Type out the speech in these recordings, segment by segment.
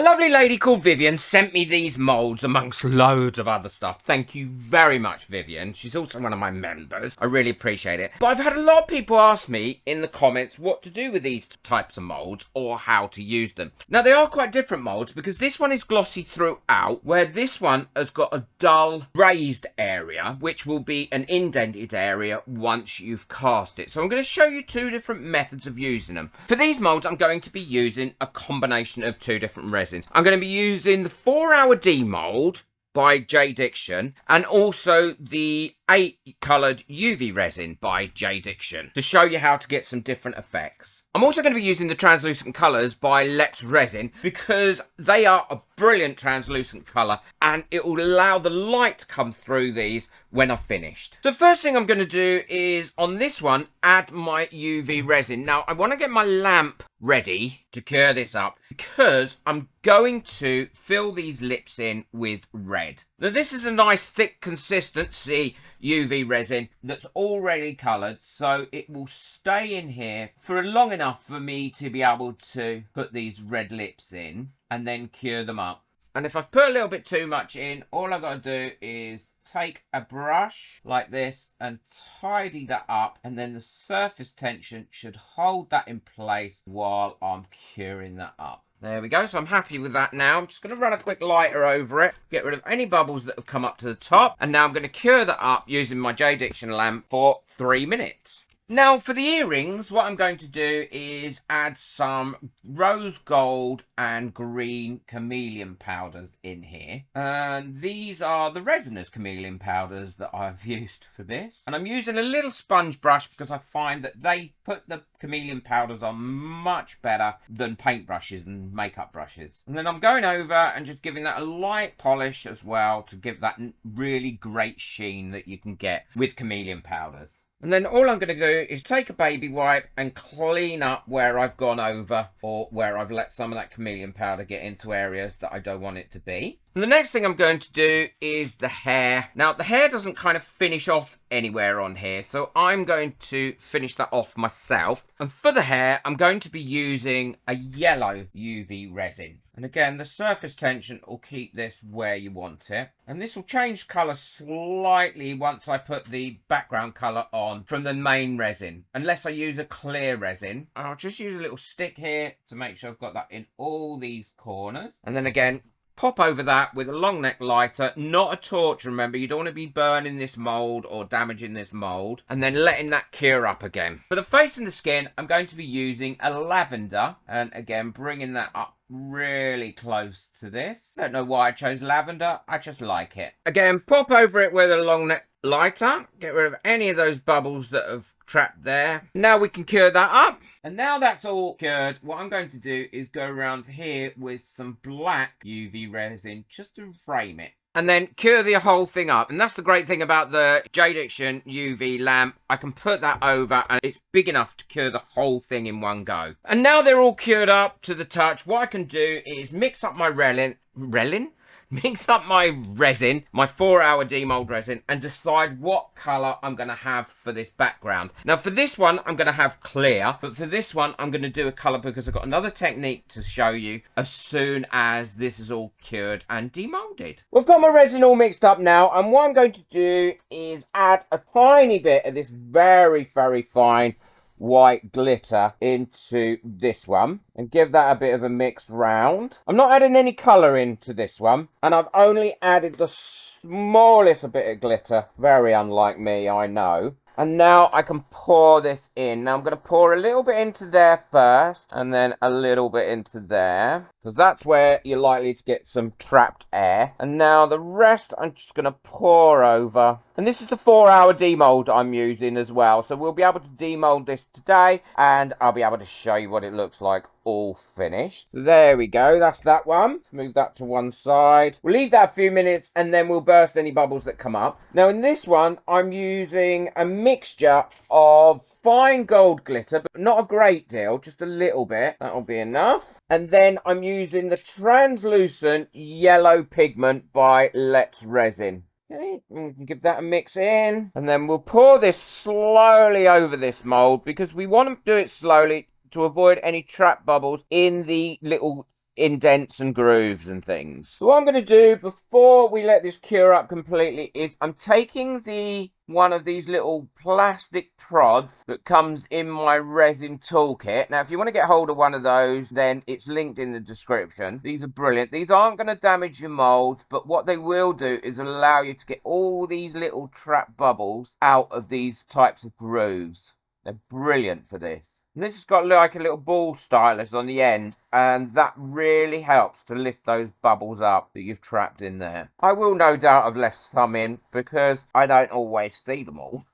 A lovely lady called Vivian sent me these moulds amongst loads of other stuff. Thank you very much, Vivian. She's also one of my members. I really appreciate it. But I've had a lot of people ask me in the comments what to do with these types of moulds or how to use them. Now, they are quite different moulds because this one is glossy throughout, where this one has got a dull raised area, which will be an indented area once you've cast it. So I'm going to show you two different methods of using them. For these moulds, I'm going to be using a combination of two different resins. I'm going to be using the 4-Hour Demould by J Diction and also the 8-coloured UV resin by J Diction to show you how to get some different effects. I'm also going to be using the translucent colours by Let's Resin because they are a brilliant translucent colour and it will allow the light to come through these when I've finished. So the first thing I'm going to do is on this one add my UV resin. Now I want to get my lamp ready to cure this up because I'm going to fill these lips in with red. Now this is a nice thick consistency UV resin that's already coloured, so it will stay in here for long enough for me to be able to put these red lips in and then cure them up. And if I've put a little bit too much in, all I've got to do is take a brush like this and tidy that up, and then the surface tension should hold that in place while I'm curing that up. There we go, so I'm happy with that now. I'm just going to run a quick lighter over it, get rid of any bubbles that have come up to the top, and now I'm going to cure that up using my J Diction lamp for 3 minutes. Now for the earrings, what I'm going to do is add some rose gold and green chameleon powders in here. And these are the resinous chameleon powders that I've used for this. And I'm using a little sponge brush because I find that they put the chameleon powders on much better than paintbrushes and makeup brushes. And then I'm going over and just giving that a light polish as well to give that really great sheen that you can get with chameleon powders. And then all I'm going to do is take a baby wipe and clean up where I've gone over or where I've let some of that chameleon powder get into areas that I don't want it to be. And the next thing I'm going to do is the hair. Now, the hair doesn't kind of finish off anywhere on here, so I'm going to finish that off myself. And for the hair, I'm going to be using a yellow UV resin. And again, the surface tension will keep this where you want it. And this will change colour slightly once I put the background colour on from the main resin. Unless I use a clear resin. I'll just use a little stick here to make sure I've got that in all these corners. And then again, pop over that with a long neck lighter, not a torch, remember. You don't want to be burning this mould or damaging this mould. And then letting that cure up again. For the face and the skin, I'm going to be using a lavender. And again, bringing that up really close to this. Don't know why I chose lavender. I just like it. Again, pop over it with a long neck lighter. Get rid of any of those bubbles that have trapped there. Now we can cure that up. And now that's all cured, what I'm going to do is go around here with some black UV resin just to frame it. And then cure the whole thing up. And that's the great thing about the J Diction UV lamp. I can put that over and it's big enough to cure the whole thing in one go. And now they're all cured up to the touch. What I can do is mix up my mix up my resin, my 4-Hour Demould resin, and decide what colour I'm going to have for this background. Now for this one, I'm going to have clear, but for this one, I'm going to do a colour because I've got another technique to show you as soon as this is all cured and demoulded. We've got my resin all mixed up now, and what I'm going to do is add a tiny bit of this very, very fine white glitter into this one and give that a bit of a mix round. I'm not adding any colour into this one, and I've only added the smallest bit of glitter. Very unlike me, I know. And now I can pour this in. Now I'm going to pour a little bit into there first and then a little bit into there, because that's where you're likely to get some trapped air. And now the rest I'm just going to pour over. And this is the 4-Hour Demould I'm using as well. So we'll be able to demould this today and I'll be able to show you what it looks like all finished. So there we go, that's that one. Let's move that to one side. We'll leave that a few minutes and then we'll burst any bubbles that come up. Now in this one, I'm using a mixture of fine gold glitter, but not a great deal, just a little bit. That'll be enough. And then I'm using the translucent yellow pigment by Let's Resin. Okay, we can give that a mix in. And then we'll pour this slowly over this mould because we want to do it slowly to avoid any trap bubbles in the little indents and grooves and things. So what I'm going to do before we let this cure up completely is I'm taking one of these little plastic prods that comes in my resin toolkit. Now, if you want to get hold of one of those, then it's linked in the description. These are brilliant. These aren't going to damage your molds, but what they will do is allow you to get all these little trap bubbles out of these types of grooves. They're brilliant for this. And this has got like a little ball stylus on the end, and that really helps to lift those bubbles up that you've trapped in there. I will no doubt have left some in because I don't always see them all.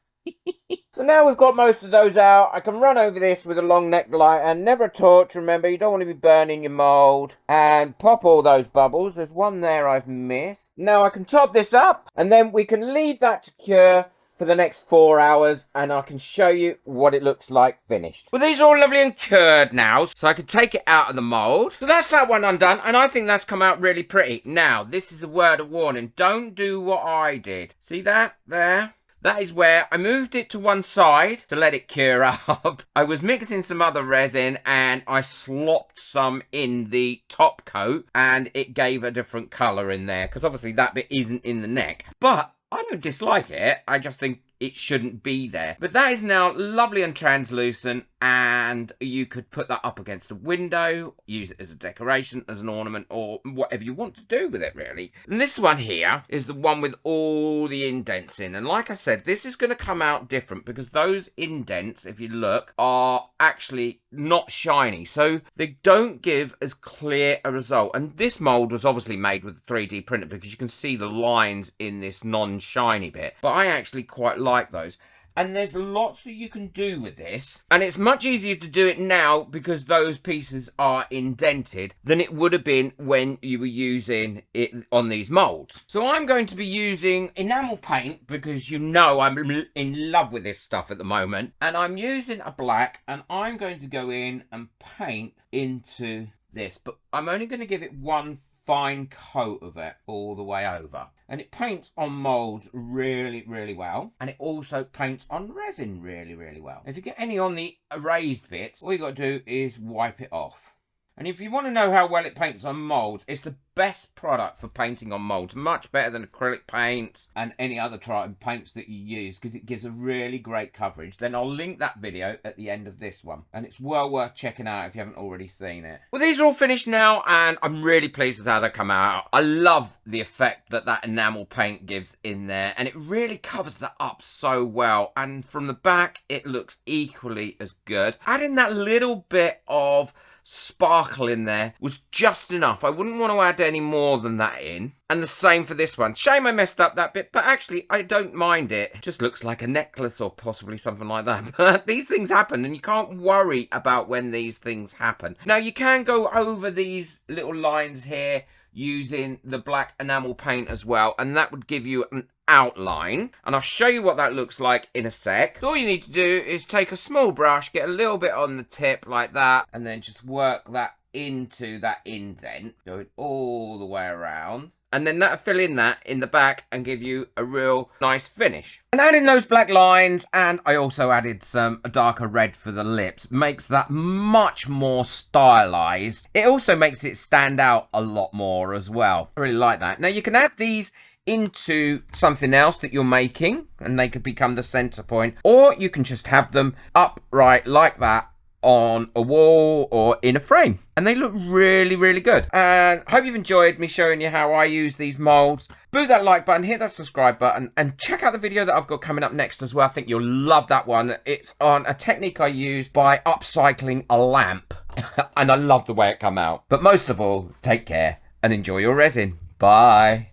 So now we've got most of those out, I can run over this with a long neck light and never a torch. Remember, you don't want to be burning your mould. And pop all those bubbles. There's one there I've missed. Now I can top this up and then we can leave that to cure for the next 4 hours, and I can show you what it looks like finished. Well, these are all lovely and cured now, so I can take it out of the mould. So that's that one undone, and I think that's come out really pretty. Now, this is a word of warning. Don't do what I did. See that there? That is where I moved it to one side to let it cure up. I was mixing some other resin and I slopped some in the top coat and it gave a different colour in there, because obviously that bit isn't in the neck. But I don't dislike it, I just think it shouldn't be there. But that is now lovely and translucent, and you could put that up against a window, use it as a decoration, as an ornament, or whatever you want to do with it, really. And this one here is the one with all the indents in. And like I said, this is going to come out different because those indents, if you look, are actually not shiny. So they don't give as clear a result. And this mould was obviously made with a 3D printer because you can see the lines in this non-shiny bit. But I actually quite like those. And there's lots that you can do with this. And it's much easier to do it now because those pieces are indented than it would have been when you were using it on these moulds. So I'm going to be using enamel paint because you know I'm in love with this stuff at the moment. And I'm using a black, and I'm going to go in and paint into this. But I'm only going to give it one fine coat of it all the way over. And it paints on moulds really, really well. And it also paints on resin really, really well. If you get any on the erased bits, all you got to do is wipe it off. And if you want to know how well it paints on moulds, it's the best product for painting on moulds. Much better than acrylic paints and any other paints that you use, because it gives a really great coverage. Then I'll link that video at the end of this one. And it's well worth checking out if you haven't already seen it. Well, these are all finished now, and I'm really pleased with how they come out. I love the effect that that enamel paint gives in there, and it really covers that up so well. And from the back, it looks equally as good. Adding that little bit of sparkle in there was just enough. I wouldn't want to add any more than that in. And the same for this one. Shame I messed up that bit, but actually I don't mind it. It just looks like a necklace or possibly something like that. But these things happen, and you can't worry about when these things happen. Now, you can go over these little lines here using the black enamel paint as well, and that would give you an outline, and I'll show you what that looks like in a sec. So all you need to do is take a small brush, get a little bit on the tip like that, and then just work that into that indent, go it all the way around, and then that'll fill in that in the back and give you a real nice finish. And adding those black lines, and I also added a darker red for the lips, makes that much more stylized. It also makes it stand out a lot more as well. I really like that. Now you can add these into something else that you're making, and they could become the center point, or you can just have them upright like that on a wall or in a frame, and they look really, really good. And I hope you've enjoyed me showing you how I use these molds. Boot that like button, hit that subscribe button, and check out the video that I've got coming up next as well. I think you'll love that one. It's on a technique I used by upcycling a lamp and I love the way it come out. But most of all, take care and enjoy your resin. Bye.